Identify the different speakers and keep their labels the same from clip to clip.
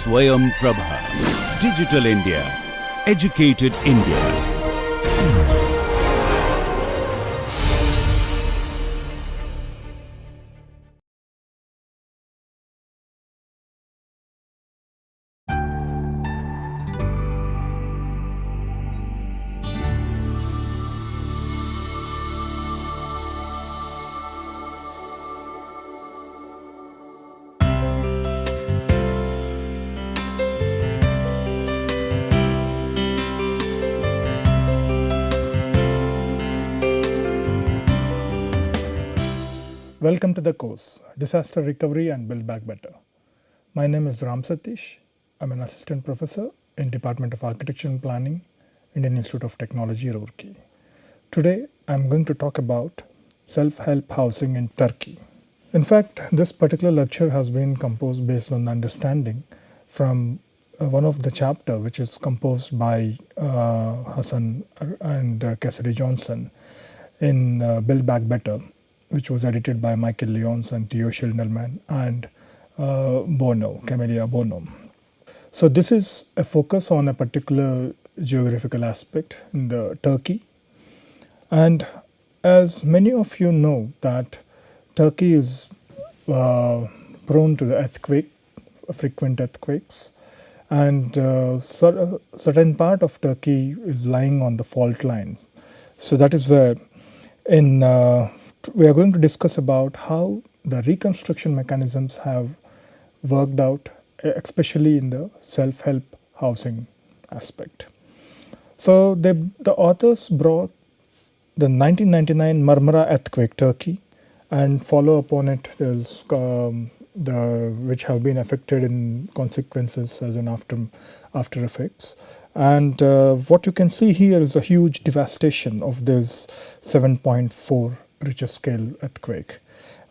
Speaker 1: SwayamPrabha. Digital India. Educated India.
Speaker 2: Welcome to the course, Disaster Recovery and Build Back Better. My name is Ram Satish. I'm an assistant professor in Department of Architecture and Planning, Indian Institute of Technology, Roorkee. Today, I'm going to talk about self-help housing in Turkey. In fact, this particular lecture has been composed based on the understanding from one of the chapter, which is composed by Hassan and Cassidy Johnson in Build Back Better, which was edited by Michael Lyons and Theo Schilderman and Camelia Bono. So this is a focus on a particular geographical aspect in the Turkey. And as many of you know that Turkey is prone to the frequent earthquakes, and certain part of Turkey is lying on the fault line. So that is where we are going to discuss about how the reconstruction mechanisms have worked out, especially in the self-help housing aspect. So the authors brought the 1999 Marmara earthquake, Turkey, and follow upon it there's which have been affected in consequences as an after effects. And what you can see here is a huge devastation of this 7.4 Richter scale earthquake,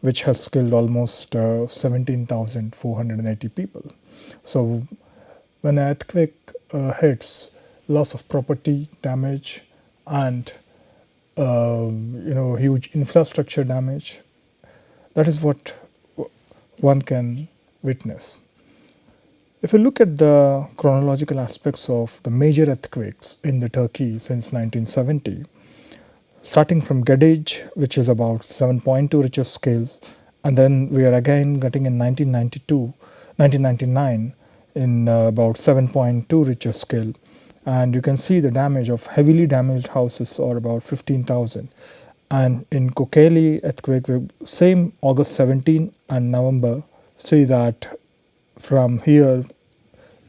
Speaker 2: which has killed almost 17,480 people. So when an earthquake hits, loss of property damage and huge infrastructure damage, that is what one can witness. If you look at the chronological aspects of the major earthquakes in the Turkey since 1970, starting from Gedej, which is about 7.2 Richter scales, and then we are again getting in 1999 in about 7.2 Richter scale, and you can see the damage of heavily damaged houses are about 15,000. And in Kocaeli earthquake, same August 17 and November, see that from here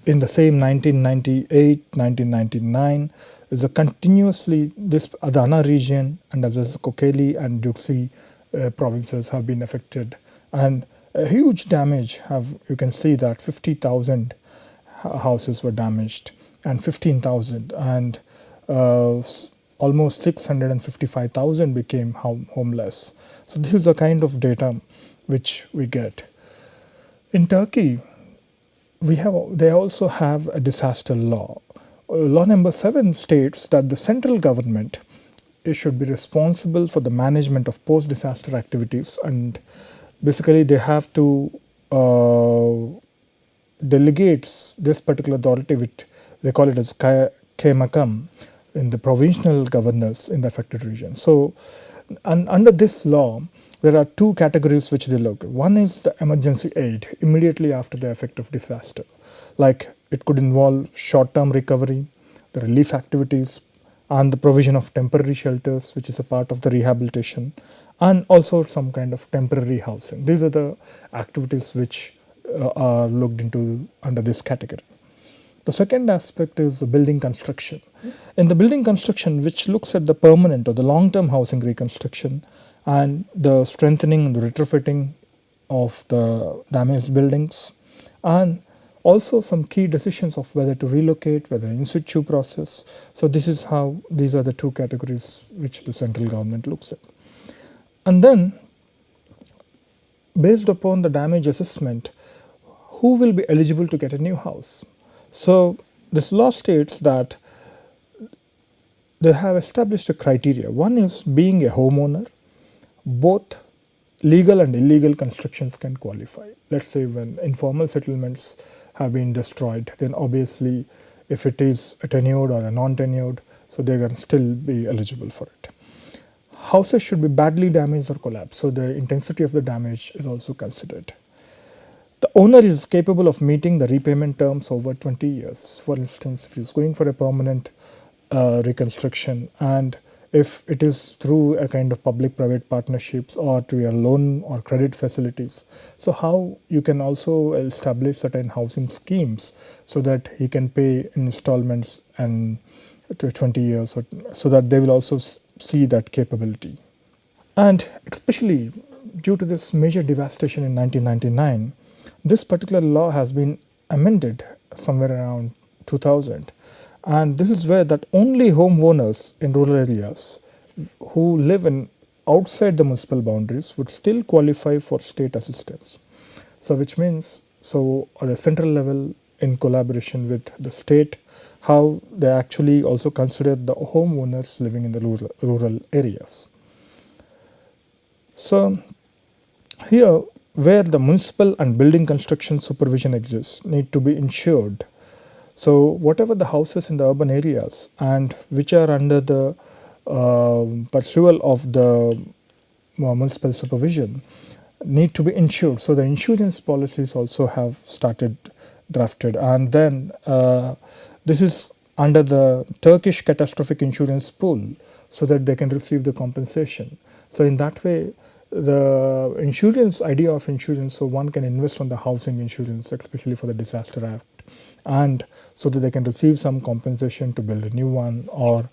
Speaker 2: in the same 1998, 1999 is a continuously this Adana region and as well as Kocaeli and Duxi provinces have been affected, and a huge damage you can see that 50,000 houses were damaged and 15,000 and almost 655,000 became homeless. So this is the kind of data which we get. In Turkey, they also have a disaster law. Law number 7 states that the central government should be responsible for the management of post-disaster activities, and basically they have to delegate this particular authority, which they call it as Kaymakam, in the provincial governors in the affected region. So under this law, there are two categories which they look at. One is the emergency aid immediately after the effect of disaster. Like it could involve short-term recovery, the relief activities, and the provision of temporary shelters, which is a part of the rehabilitation, and also some kind of temporary housing. These are the activities which are looked into under this category. The second aspect is the building construction. In the building construction, which looks at the permanent or the long-term housing reconstruction and the strengthening and the retrofitting of the damaged buildings, and also some key decisions of whether to relocate, whether in situ process. So these are the two categories which the central government looks at. And then based upon the damage assessment, who will be eligible to get a new house? So this law states that they have established a criteria. One is being a homeowner. Both legal and illegal constructions can qualify. Let's say when informal settlements have been destroyed, then obviously if it is a tenured or a non-tenured, so they can still be eligible for it. Houses should be badly damaged or collapsed, so the intensity of the damage is also considered. The owner is capable of meeting the repayment terms over 20 years. For instance, if he is going for a permanent reconstruction, and if it is through a kind of public-private partnerships or to a loan or credit facilities, so how you can also establish certain housing schemes so that he can pay installments and to 20 years, so that they will also see that capability. And especially due to this major devastation in 1999, this particular law has been amended somewhere around 2000, and this is where that only homeowners in rural areas who live in outside the municipal boundaries would still qualify for state assistance. So which means, so at a central level in collaboration with the state, how they actually also consider the homeowners living in the rural areas. So here, where the municipal and building construction supervision exists, need to be ensured. So whatever the houses in the urban areas and which are under the pursual of the municipal supervision need to be insured. So the insurance policies also have started drafted, and then this is under the Turkish catastrophic insurance pool, so that they can receive the compensation. So in that way, the insurance idea of insurance, so one can invest on the housing insurance, especially for the disaster act, and so that they can receive some compensation to build a new one or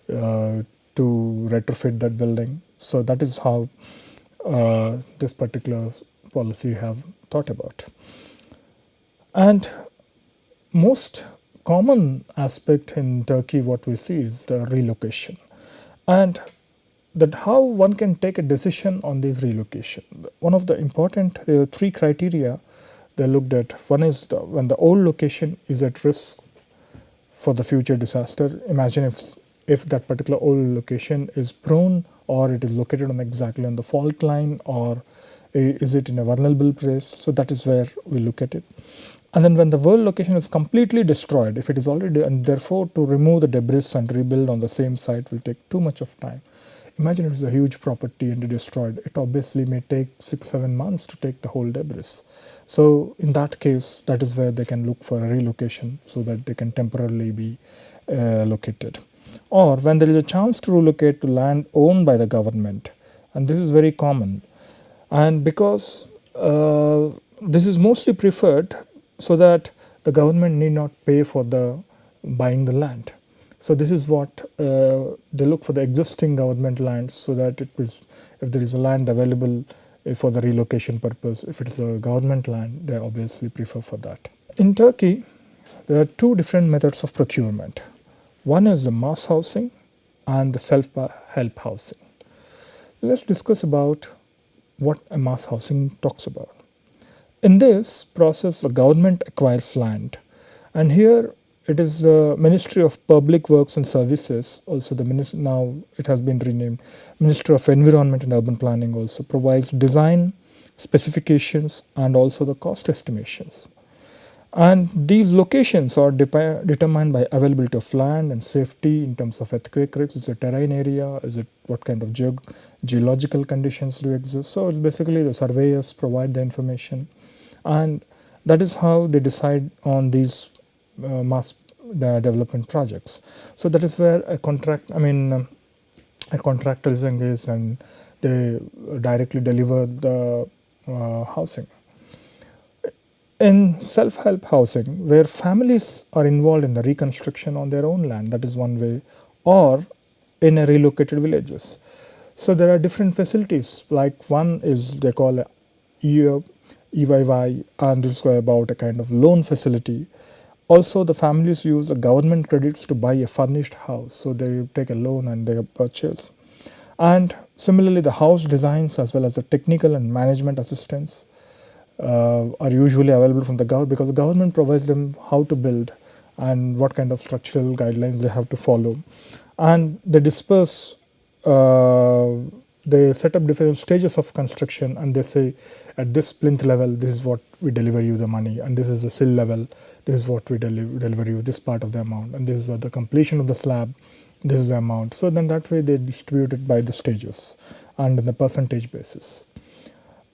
Speaker 2: to retrofit that building. So that is how this particular policy have thought about. And most common aspect in Turkey, what we see is the relocation, and that how one can take a decision on this relocation. One of the important, there are three criteria they looked at. One is when the old location is at risk for the future disaster. Imagine if that particular old location is prone, or it is located on exactly on the fault line, or is it in a vulnerable place. So that is where we look at it. And then when the old location is completely destroyed, if it is already, and therefore to remove the debris and rebuild on the same site will take too much of time. Imagine it is a huge property and destroyed. It obviously may take 6-7 months to take the whole debris. So in that case, that is where they can look for a relocation, so that they can temporarily be located. Or when there is a chance to relocate to land owned by the government, and this is very common. And because this is mostly preferred, so that the government need not pay for the buying the land. So this is what they look for, the existing government lands, so that it is, if there is a land available for the relocation purpose, if it is a government land, they obviously prefer for that. In Turkey, there are two different methods of procurement. One is the mass housing and the self-help housing. Let's discuss about what a mass housing talks about. In this process, the government acquires land, and here it is the Ministry of Public Works and Services, also now it has been renamed Ministry of Environment and Urban Planning, also provides design, specifications, and also the cost estimations. And these locations are determined by availability of land and safety in terms of earthquake risks. Is it a terrain area? Is it what kind of geological conditions do exist? So it's basically the surveyors provide the information, and that is how they decide on these mass development projects. So that is where a contractor is engaged, and they directly deliver the housing. In self-help housing, where families are involved in the reconstruction on their own land, that is one way, or in a relocated villages. So there are different facilities, like one is they call EYY, and it's about a kind of loan facility. Also, the families use the government credits to buy a furnished house, so they take a loan and they purchase. And similarly, the house designs as well as the technical and management assistance are usually available from the government, because the government provides them how to build and what kind of structural guidelines they have to follow. And they disperse the they set up different stages of construction, and they say at this plinth level this is what we deliver you the money, and this is the sill level, this is what we deliver you this part of the amount, and this is what the completion of the slab, this is the amount. So then that way they distribute it by the stages and in the percentage basis.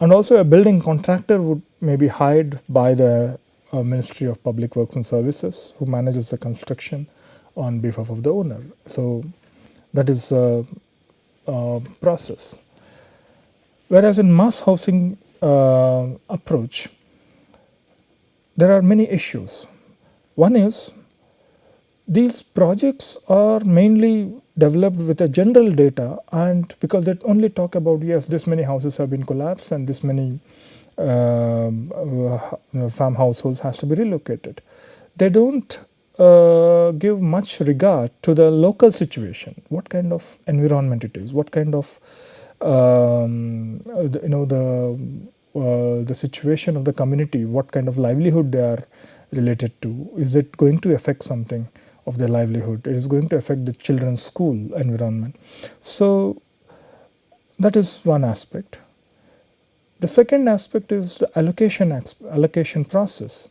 Speaker 2: And also a building contractor would maybe hired by the Ministry of Public Works and Services, who manages the construction on behalf of the owner. So that is a process. Whereas in mass housing approach, there are many issues. One is these projects are mainly developed with a general data, and because they only talk about, yes, this many houses have been collapsed and this many farm households has to be relocated. They don't give much regard to the local situation, what kind of environment it is, what kind of the situation of the community, what kind of livelihood they are related to. Is it going to affect something of their livelihood? It is going to affect the children's school environment. So that is one aspect. The second aspect is the allocation process.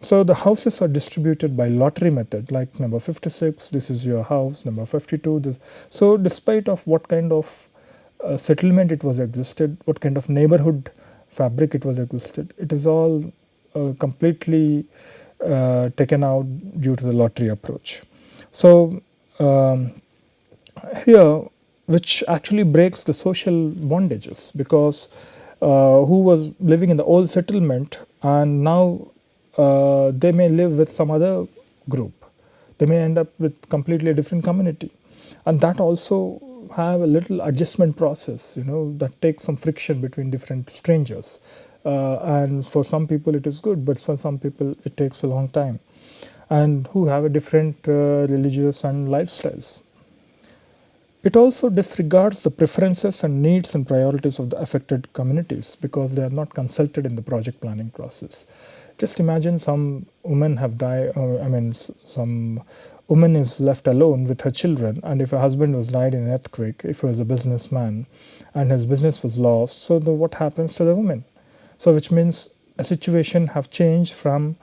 Speaker 2: So the houses are distributed by lottery method, like number 56, this is your house, number 52. This. So despite of what kind of settlement it was existed, what kind of neighborhood fabric it was existed, it is all completely taken out due to the lottery approach. So here, which actually breaks the social bondages, because who was living in the old settlement and now they may live with some other group. They may end up with completely different community, and that also have a little adjustment process, that takes some friction between different strangers. And for some people it is good, but for some people it takes a long time, and who have a different religious and lifestyles. It also disregards the preferences and needs and priorities of the affected communities, because they are not consulted in the project planning process. Just imagine some women have died, some woman is left alone with her children, and if her husband was died in an earthquake, if he was a businessman and his business was lost, so what happens to the woman? So which means a situation have changed from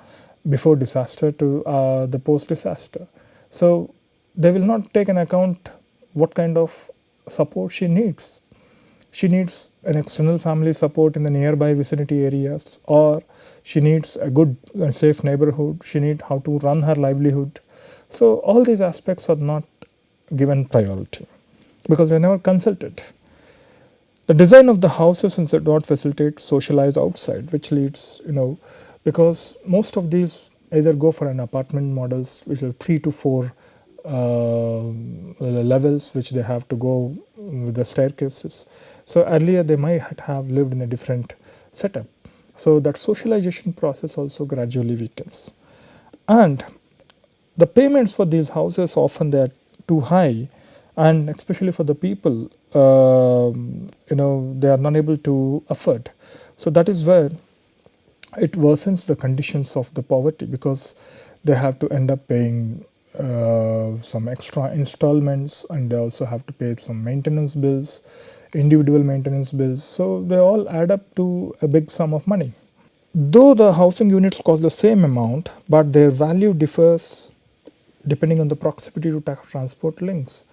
Speaker 2: before disaster to the post disaster. So they will not take an account what kind of support she needs. She needs an external family support in the nearby vicinity areas, or she needs a good and safe neighborhood. She needs how to run her livelihood. So all these aspects are not given priority because they are never consulted. The design of the houses does not facilitate socialize outside, which leads, because most of these either go for an apartment models, which are 3 to 4 levels, which they have to go with the staircases. So earlier they might have lived in a different setup. So that socialization process also gradually weakens. And the payments for these houses often they are too high, and especially for the people, they are not able to afford. So that is where it worsens the conditions of the poverty, because they have to end up paying some extra installments, and they also have to pay some maintenance bills, individual maintenance bills. So they all add up to a big sum of money. Though the housing units cost the same amount, but their value differs depending on the proximity to transport links.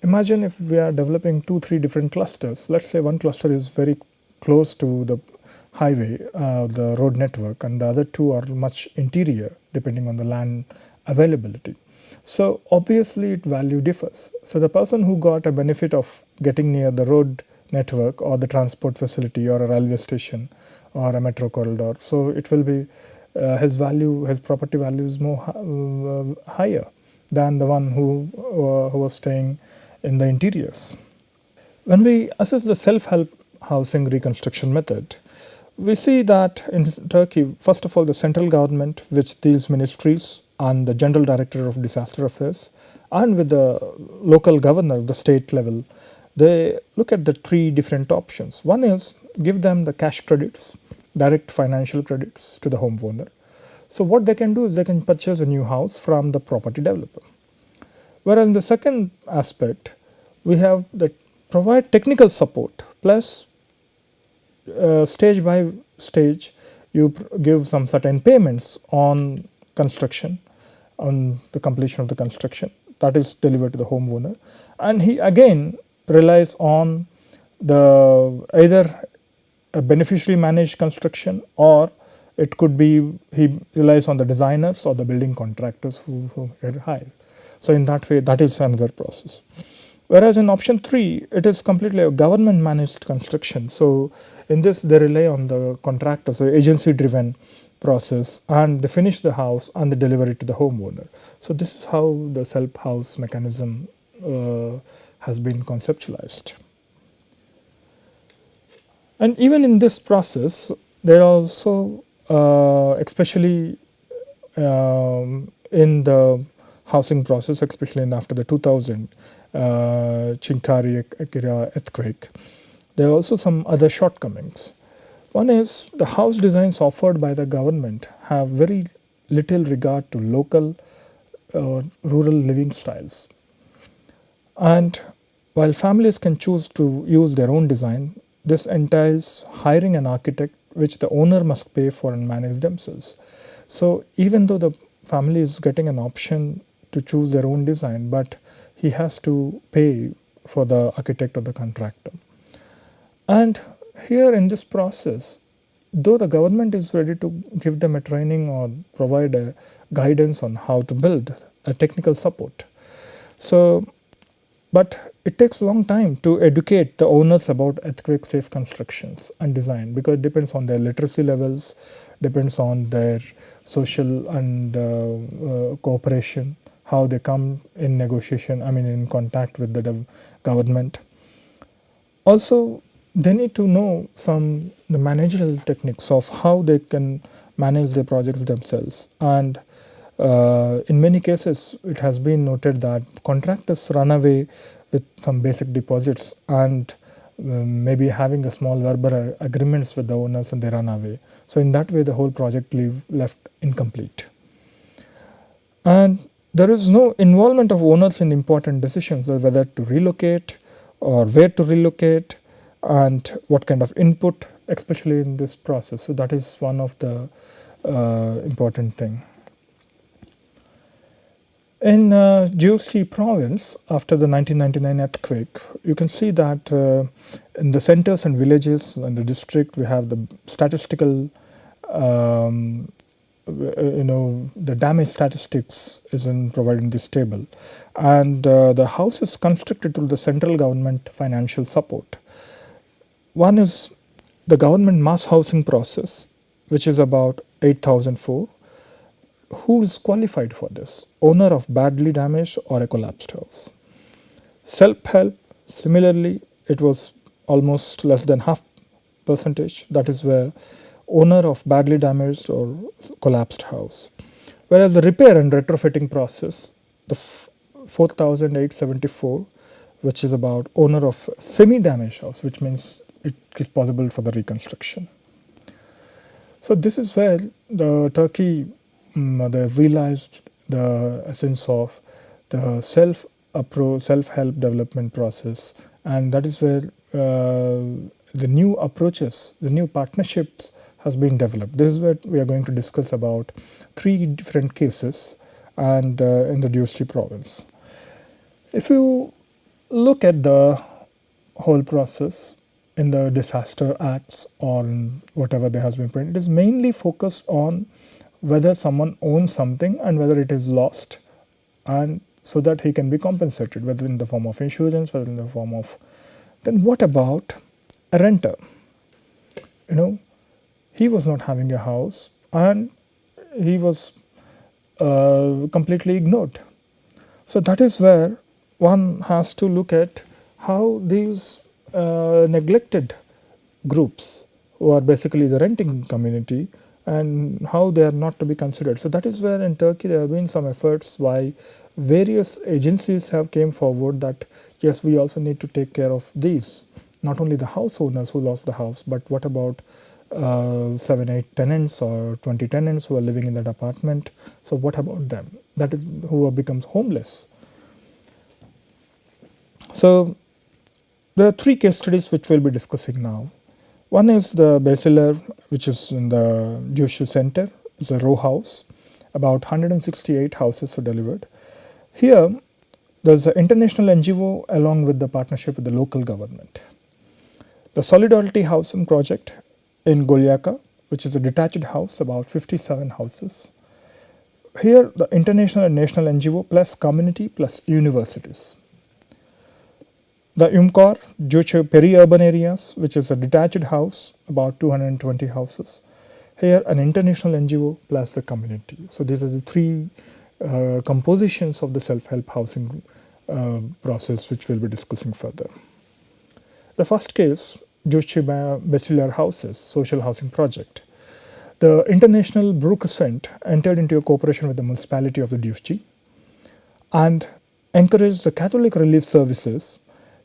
Speaker 2: Imagine if we are developing 2-3 different clusters. Let's say one cluster is very close to the highway, the road network, and the other two are much interior depending on the land availability. So obviously it value differs. So the person who got a benefit of getting near the road network or the transport facility or a railway station or a metro corridor, so it will be his property value is more higher than the one who was staying in the interiors. When we assess the self-help housing reconstruction method, we see that in Turkey, first of all, the central government, which these ministries and the General Director of Disaster Affairs, and with the local governor, the state level, they look at the 3 different options. One is give them the cash credits, direct financial credits to the homeowner. So what they can do is they can purchase a new house from the property developer. Whereas in the second aspect, we have the provide technical support, plus stage by stage you give some certain payments on construction, on the completion of the construction, that is delivered to the homeowner, and he again relies on the either a beneficiary managed construction, or it could be he relies on the designers or the building contractors who get hired. So in that way, that is another process. Whereas in option 3, it is completely a government managed construction. So in this, they rely on the contractor, so agency driven process, and they finish the house and they deliver it to the homeowner. So this is how the self house mechanism has been conceptualized. And even in this process, there are also especially in the housing process, especially after the 2000 Chinkari Akira earthquake, there are also some other shortcomings. One is the house designs offered by the government have very little regard to local rural living styles. And while families can choose to use their own design, this entails hiring an architect which the owner must pay for and manage themselves. So even though the family is getting an option to choose their own design, but he has to pay for the architect or the contractor. And here in this process, though the government is ready to give them a training or provide a guidance on how to build a technical support, so but it takes a long time to educate the owners about earthquake safe constructions and design, because it depends on their literacy levels, depends on their social and cooperation, how they come in negotiation, in contact with the government. Also, they need to know the managerial techniques of how they can manage their projects themselves. And in many cases, it has been noted that contractors run away with some basic deposits and maybe having a small verbal agreements with the owners, and they run away. So in that way, the whole project left incomplete. And there is no involvement of owners in important decisions, whether to relocate or where to relocate and what kind of input, especially in this process. So that is one of the important thing. In GOC province, after the 1999 earthquake, you can see that in the centers and villages in the district, we have the statistical, the damage statistics is provided in this table. And the house is constructed through the central government financial support. One is the government mass housing process, which is about 8,004. Who is qualified for this? Owner of badly damaged or a collapsed house. Self-help, similarly, it was almost less than half percentage. That is where owner of badly damaged or collapsed house. Whereas the repair and retrofitting process, the 4,874, which is about owner of semi-damaged house, which means it is possible for the reconstruction. So this is where the Turkey they realized the essence of the self-help development process, and that is where the new approaches, the new partnerships has been developed. This is what we are going to discuss about 3 different cases and in the DOC province. If you look at the whole process in the disaster acts or whatever there has been printed, it is mainly focused on whether someone owns something and whether it is lost, and so that he can be compensated, whether in the form of insurance, whether in the form of. Then what about a renter? He was not having a house and he was completely ignored. So that is where one has to look at how these neglected groups, who are basically the renting community, and how they are not to be considered. So that is where in Turkey there have been some efforts why various agencies have came forward that yes, we also need to take care of these, not only the house owners who lost the house, but what about 7, 8 tenants or 20 tenants who are living in that apartment. So what about them? That is who becomes homeless. So There are three case studies which we'll be discussing now. One is the Basilar, which is in the Jewish Center. It's a row house. About 168 houses are delivered. Here, there's an international NGO along with the partnership with the local government. The Solidarity Housing Project in Golyaka, which is a detached house, about 57 houses. Here, the international and national NGO plus community plus universities. The UMCOR, Jewish peri-urban areas, which is a detached house, about 220 houses. Here, an international NGO plus the community. So these are the three compositions of the self-help housing process, which we'll be discussing further. The first case, Jewish bachelor houses, social housing project. The International Brew Crescent entered into a cooperation with the municipality of the Jewish and encouraged the Catholic Relief Services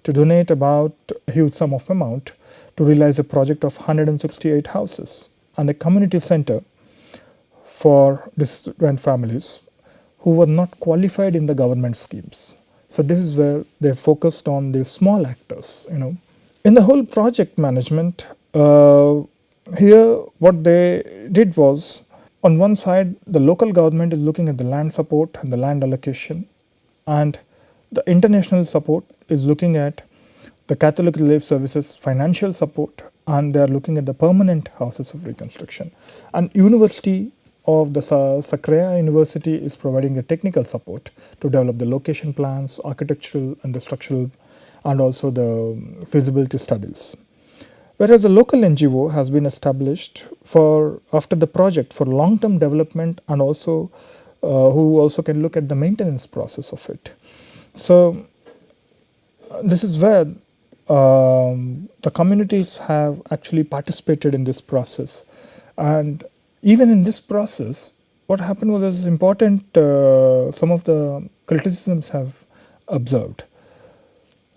Speaker 2: to donate about a huge sum of amount to realize a project of 168 houses and a community center for distant families who were not qualified in the government schemes. So this is where they focused on the small actors. In the whole project management, here what they did was, on one side, the local government is looking at the land support and the land allocation, and the international support is looking at the Catholic Relief Services financial support, and they are looking at the permanent houses of reconstruction. And University of the Sacraya University is providing the technical support to develop the location plans, architectural and the structural, and also the feasibility studies. Whereas a local NGO has been established after the project for long-term development, and also who also can look at the maintenance process of it. So this is where the communities have actually participated in this process. And even in this process, what happened was important, some of the criticisms have observed.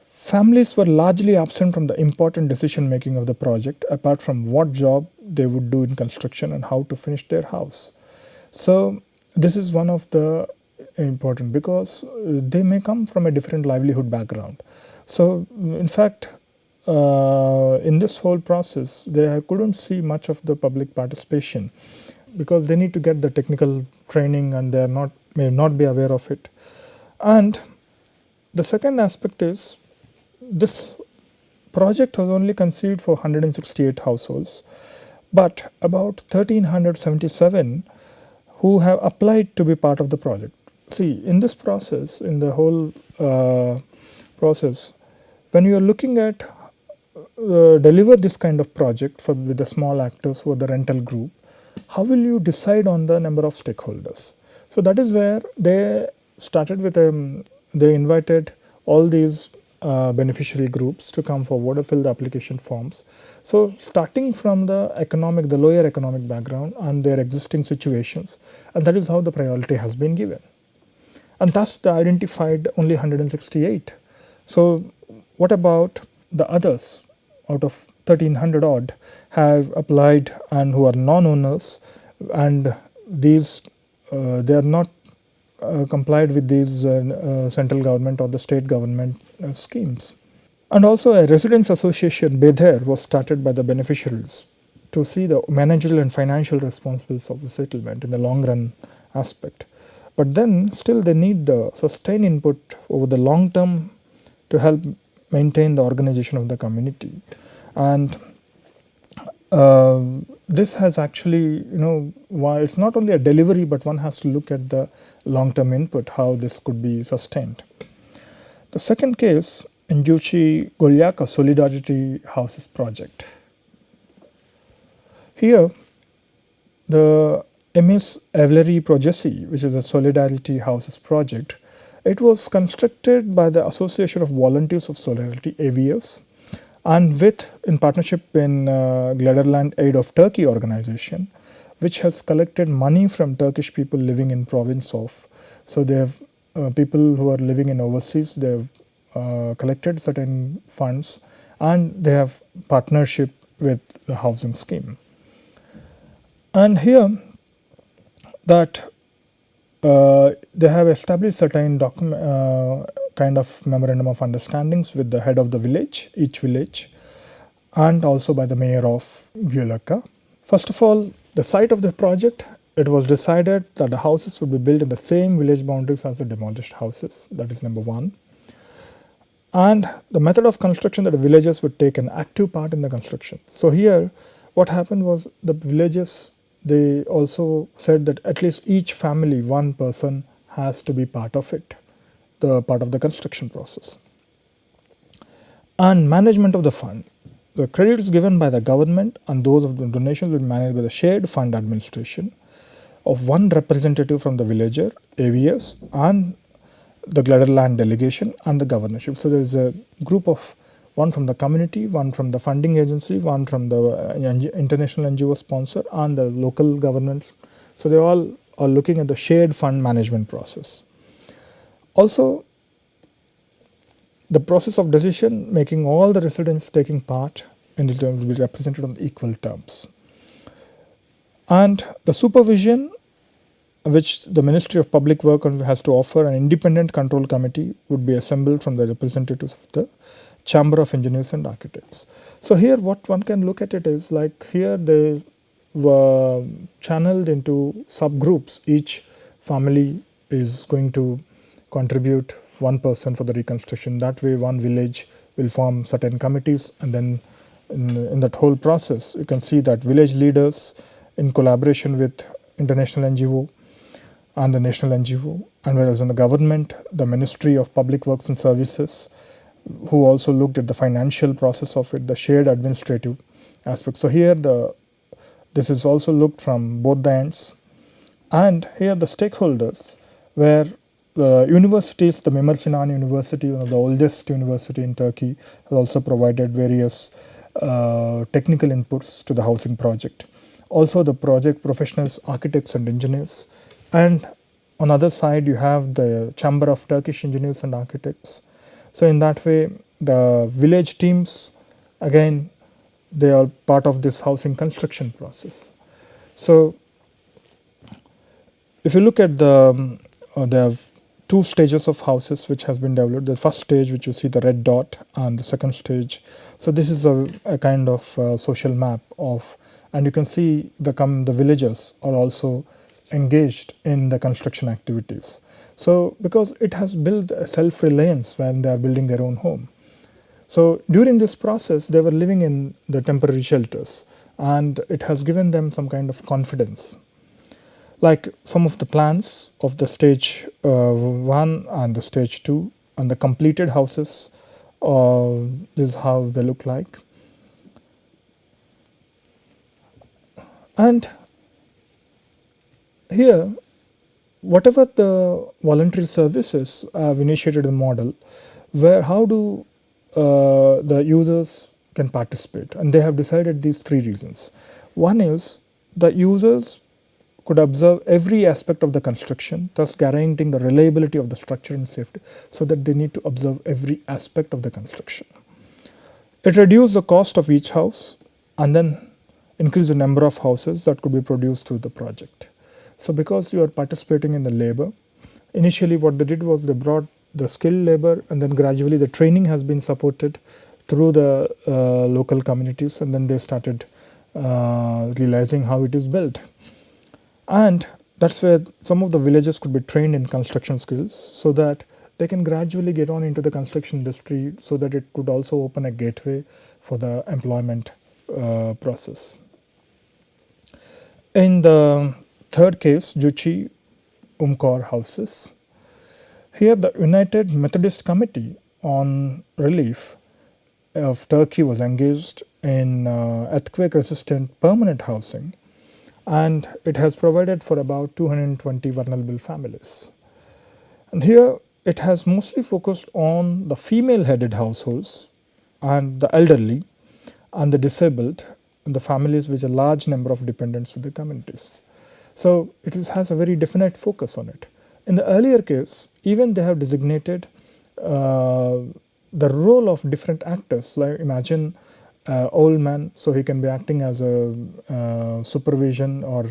Speaker 2: Families were largely absent from the important decision making of the project, apart from what job they would do in construction and how to finish their house. So this is one of the important, because they may come from a different livelihood background. So in fact, in this whole process, they couldn't see much of the public participation, because they need to get the technical training and they may not be aware of it. And the second aspect is, this project was only conceived for 168 households, but about 1377 who have applied to be part of the project. See, in this process, in the whole process, when you are looking at deliver this kind of project with the small actors who are the rental group, how will you decide on the number of stakeholders? So that is where they started with, they invited all these beneficiary groups to come forward and fill the application forms. So starting from the lower economic background and their existing situations, and that is how the priority has been given. And thus they identified only 168. So what about the others? Out of 1300 odd have applied and who are non-owners, and these they are not complied with these central government or the state government schemes. And also a residents association, BEDER, was started by the beneficiaries to see the managerial and financial responsibilities of the settlement in the long run aspect. But then still they need the sustained input over the long term to help maintain the organization of the community. And this has actually, why it's not only a delivery, but one has to look at the long term input, how this could be sustained. The second case in Juchi Golyaka Solidarity Houses project. Here, the MS Aveleri Projesi, which is a Solidarity Houses project, it was constructed by the Association of Volunteers of Solidarity, AVS, and in partnership in Glederland Aid of Turkey organization, which has collected money from Turkish people living in province of. So they have people who are living in overseas, they have collected certain funds, and they have partnership with the housing scheme. And here that they have established certain kind of memorandum of understandings with the head of the village, each village, and also by the mayor of Gyulaka. First of all, the site of the project, it was decided that the houses would be built in the same village boundaries as the demolished houses. That is number one. And the method of construction, that the villagers would take an active part in the construction. So here, what happened was the villagers, they also said that at least each family, one person has to be part of it, the part of the construction process. And management of the fund. The credits given by the government and those of the donations will be managed by the shared fund administration of one representative from the villager, AVS, and the Gladderland delegation and the governorship. So there is a group of one from the community, one from the funding agency, one from the international NGO sponsor, and the local governments. So they all are looking at the shared fund management process. Also, the process of decision making, all the residents taking part in it will be represented on equal terms. And the supervision, which the Ministry of Public Work has to offer, an independent control committee would be assembled from the representatives of the Chamber of Engineers and Architects. So here what one can look at it is like here they were channeled into subgroups. Each family is going to contribute one person for the reconstruction. That way one village will form certain committees, and then in that whole process you can see that village leaders in collaboration with international NGO and the national NGO, and whereas in the government, the Ministry of Public Works and Services, who also looked at the financial process of it, the shared administrative aspect. So here this is also looked from both the ends. And here the stakeholders, where the universities, the Mimar Sinan University, one of the oldest university in Turkey, has also provided various technical inputs to the housing project. Also the project professionals, architects and engineers. And on the other side, you have the Chamber of Turkish Engineers and Architects. So in that way, the village teams, again, they are part of this housing construction process. So if you look at there are two stages of houses which has been developed. The first stage, which you see the red dot, and the second stage. So this is a kind of social map of, and you can see the villagers are also engaged in the construction activities. So because it has built a self-reliance when they are building their own home. So during this process, they were living in the temporary shelters, and it has given them some kind of confidence. Like some of the plans of the stage 1 and the stage 2 and the completed houses, this is how they look like. And here, whatever the voluntary services have initiated the model, how do the users can participate, and they have decided these three reasons. One is the users could observe every aspect of the construction, thus guaranteeing the reliability of the structure and safety, so that they need to observe every aspect of the construction. It reduced the cost of each house and then increase the number of houses that could be produced through the project. So because you are participating in the labor, initially what they did was they brought the skilled labor, and then gradually the training has been supported through the local communities, and then they started realizing how it is built. And that's where some of the villages could be trained in construction skills, so that they can gradually get on into the construction industry, so that it could also open a gateway for the employment process. In the third case, Juchi Umkor houses, here the United Methodist Committee on Relief of Turkey was engaged in earthquake resistant permanent housing, and it has provided for about 220 vulnerable families. And here it has mostly focused on the female headed households and the elderly and the disabled and the families with a large number of dependents with the communities. So it has a very definite focus on it. In the earlier case, even they have designated the role of different actors. Like imagine old man, so he can be acting as a supervision, or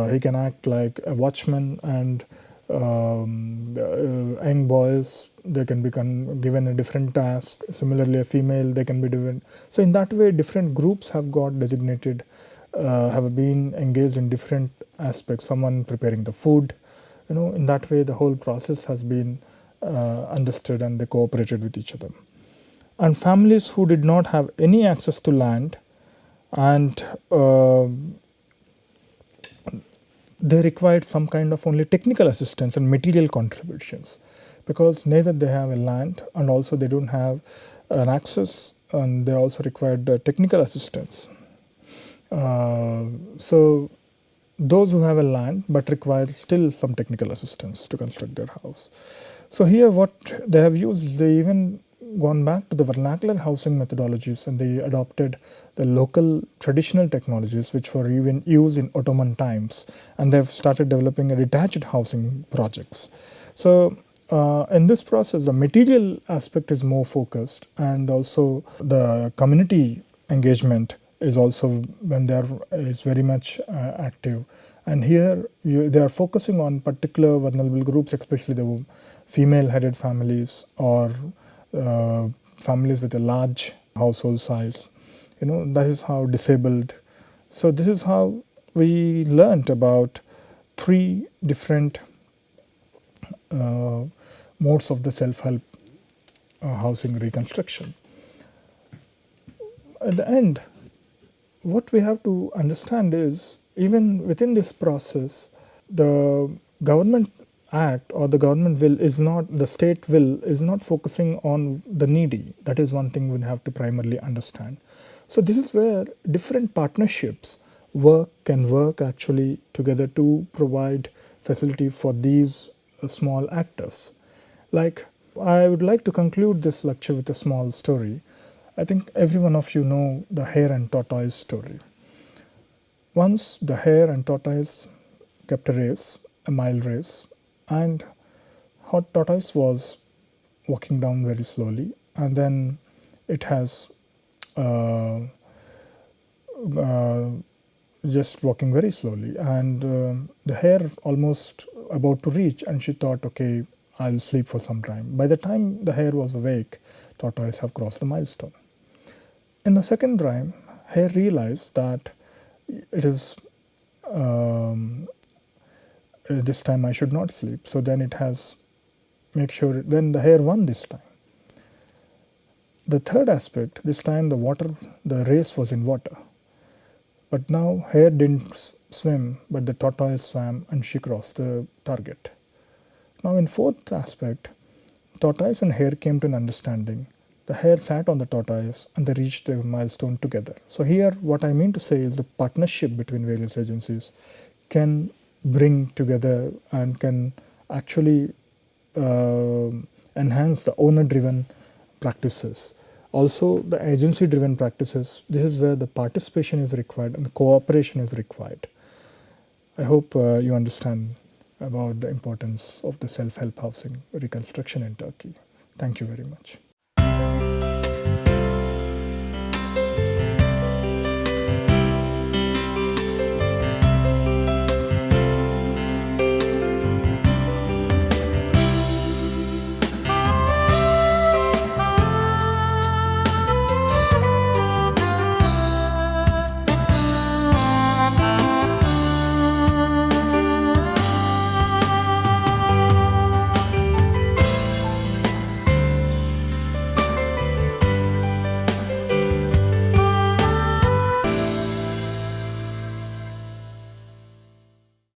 Speaker 2: he can act like a watchman, and young boys, they can be given a different task. Similarly, a female, they can be given. So in that way, different groups have got designated, have been engaged in different aspects. Someone preparing the food, in that way the whole process has been understood, and they cooperated with each other. And families who did not have any access to land, and they required some kind of only technical assistance and material contributions, because neither they have a land and also they don't have an access, and they also required technical assistance. So those who have a land but require still some technical assistance to construct their house. So here what they have used, they even gone back to the vernacular housing methodologies, and they adopted the local traditional technologies which were even used in Ottoman times, and they've started developing a detached housing projects. So in this process, the material aspect is more focused, and also the community engagement is also when they are is very much active. And here they are focusing on particular vulnerable groups, especially the female-headed families, or families with a large household size. That is how disabled. So this is how we learnt about 3 different modes of the self-help housing reconstruction. At the end, what we have to understand is, even within this process, the government act or the government will is not, the state will is not focusing on the needy. That is one thing we have to primarily understand. So this is where different partnerships can work actually together to provide facility for these small actors. Like, I would like to conclude this lecture with a small story. I think every one of you know the hare and tortoise story. Once the hare and tortoise kept a race, a mile race, and tortoise was walking down very slowly, and then it has just walking very slowly, and the hare almost about to reach, and she thought, okay, I'll sleep for some time. By the time the hare was awake, tortoise have crossed the milestone. In the second time, hare realized that it is this time I should not sleep. So then it has then the hare won this time. The third aspect, this time the race was in water. But now hare didn't swim, but the tortoise swam, and she crossed the target. Now in fourth aspect, tortoise and hare came to an understanding. The hare sat on the tortoise, and they reached the milestone together. So here what I mean to say is the partnership between various agencies can bring together and can actually enhance the owner-driven practices. Also the agency-driven practices, this is where the participation is required and the cooperation is required. I hope you understand about the importance of the self-help housing reconstruction in Turkey. Thank you very much.